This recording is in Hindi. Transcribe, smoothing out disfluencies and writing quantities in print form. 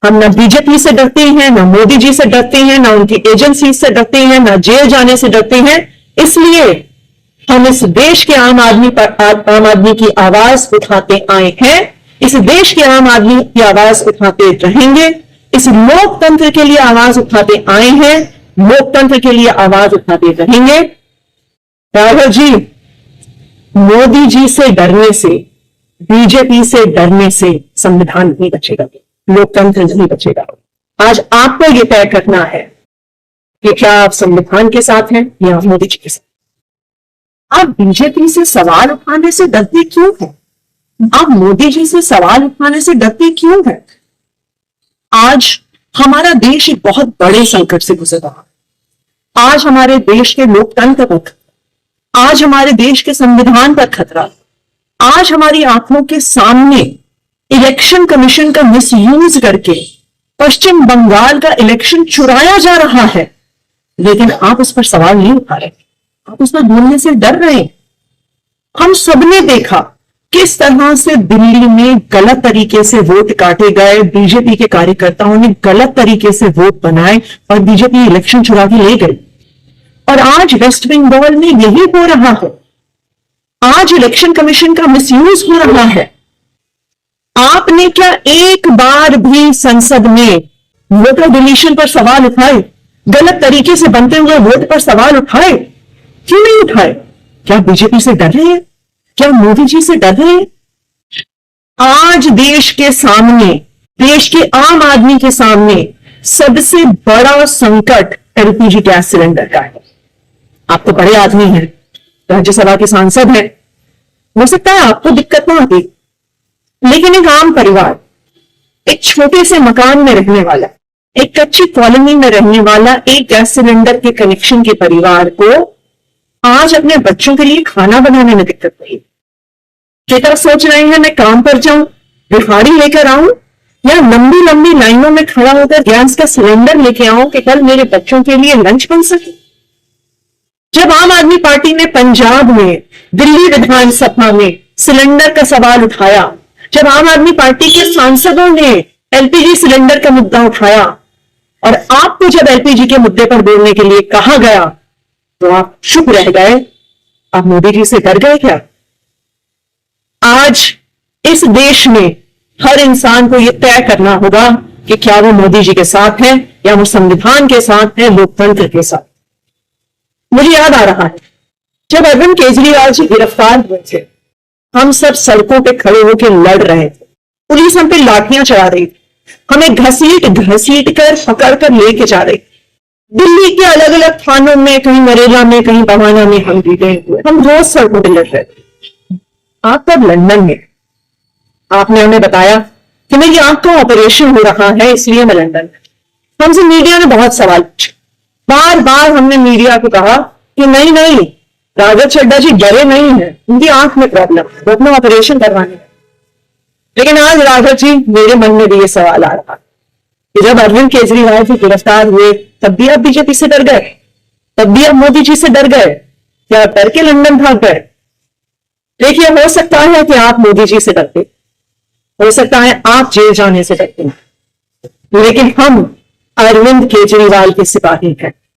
हम ना बीजेपी से डरते हैं, ना मोदी जी से डरते हैं, ना उनकी एजेंसी से डरते हैं, ना जेल जाने से डरते हैं। इसलिए हम इस देश के आम आदमी की आवाज उठाते आए हैं, इस देश के आम आदमी की आवाज उठाते रहेंगे, इस लोकतंत्र के लिए आवाज उठाते आए हैं, लोकतंत्र के लिए आवाज उठाते रहेंगे। राघव जी, मोदी जी से डरने से, बीजेपी से डरने से संविधान नहीं बचेगा, लोकतंत्र नहीं बचेगा। आज आपको यह तय करना है कि क्या आप संविधान के साथ हैं या मोदी जी के साथ। आप बीजेपी से सवाल उठाने से डरते क्यों हैं? आप मोदी जी से सवाल उठाने से डरते क्यों हैं? आज हमारा देश एक बहुत बड़े संकट से गुजर रहा है। आज हमारे देश के लोकतंत्र पर, आज हमारे देश के संविधान पर खतरा, आज हमारी आंखों के सामने इलेक्शन कमीशन का मिसयूज करके पश्चिम बंगाल का इलेक्शन चुराया जा रहा है, लेकिन आप उस पर सवाल नहीं उठा रहे, आप उस पर बोलने से डर रहे हैं। हम सबने देखा किस तरह से दिल्ली में गलत तरीके से वोट काटे गए, बीजेपी के कार्यकर्ताओं ने गलत तरीके से वोट बनाए और बीजेपी इलेक्शन चुरा के ले गई। और आज वेस्ट बंगाल में यही हो रहा है। आज इलेक्शन कमीशन का मिसयूज हो रहा है। आपने क्या एक बार भी संसद में वोटर डिलीशन पर सवाल उठाए, गलत तरीके से बनते हुए वोट पर सवाल उठाए? क्यों नहीं उठाए? क्या बीजेपी से डर रहे हैं? क्या मोदी जी से डर रहे हैं? आज देश के सामने, देश के आम आदमी के सामने सबसे बड़ा संकट एलपीजी गैस सिलेंडर का है। आप तो बड़े आदमी हैं, राज्यसभा के सांसद हैं, हो सकता है आपको दिक्कत ना आती, लेकिन एक आम परिवार, एक छोटे से मकान में रहने वाला, एक कच्ची कॉलोनी में रहने वाला एक गैस सिलेंडर के कनेक्शन के परिवार को आज अपने बच्चों के लिए खाना बनाने में दिक्कत नहीं। क्या सोच रहे हैं मैं काम पर जाऊं, दिहाड़ी लेकर आऊं, या लंबी लंबी लाइनों में खड़ा होकर गैस का सिलेंडर लेके आऊं कि कल मेरे बच्चों के लिए लंच बन सके। जब आम आदमी पार्टी ने पंजाब में, दिल्ली विधानसभा में सिलेंडर का सवाल उठाया, जब आम आदमी पार्टी के सांसदों ने एलपीजी सिलेंडर का मुद्दा उठाया और आपको जब एलपीजी के मुद्दे पर बोलने के लिए कहा गया तो आप चुप रह गए। आप मोदी जी से डर गए क्या? आज इस देश में हर इंसान को यह तय करना होगा कि क्या वो मोदी जी के साथ है या वो संविधान के साथ है, लोकतंत्र के साथ। मुझे याद आ रहा है जब अरविंद केजरीवाल जी गिरफ्तार हुए थे, हम सब सड़कों पे खड़े होकर लड़ रहे थे, पुलिस हम पे लाठियां चला रही थी, हमें घसीट घसीट कर पकड़ कर लेके जा रही थी। दिल्ली के अलग अलग थानों में, कहीं नरेला में, कहीं बहाना में हम भी गए हुए, हम रोज सड़कों पे लड़ रहे थे। आप तब लंदन में, आपने हमें बताया कि मेरी आंख का ऑपरेशन हो रहा है इसलिए मैं लंदन में। हमसे मीडिया ने बहुत सवाल पूछे, बार बार हमने मीडिया को कहा कि नहीं नहीं, राघव चड्ढा जी डरे नहीं है, उनकी आंख में प्रॉब्लम है, वो अपना ऑपरेशन करवाने है। लेकिन आज राघव जी, मेरे मन में भी ये सवाल आ रहा कि जब अरविंद केजरीवाल जी गिरफ्तार हुए तब भी आप बीजेपी से डर गए, तब भी आप मोदी जी से डर गए, क्या डर के लंदन भाग गए? देखिए, हो सकता है कि आप मोदी जी से डरते, हो सकता है आप जेल जाने से डरते हैं, लेकिन हम अरविंद केजरीवाल के सिपाही हैं।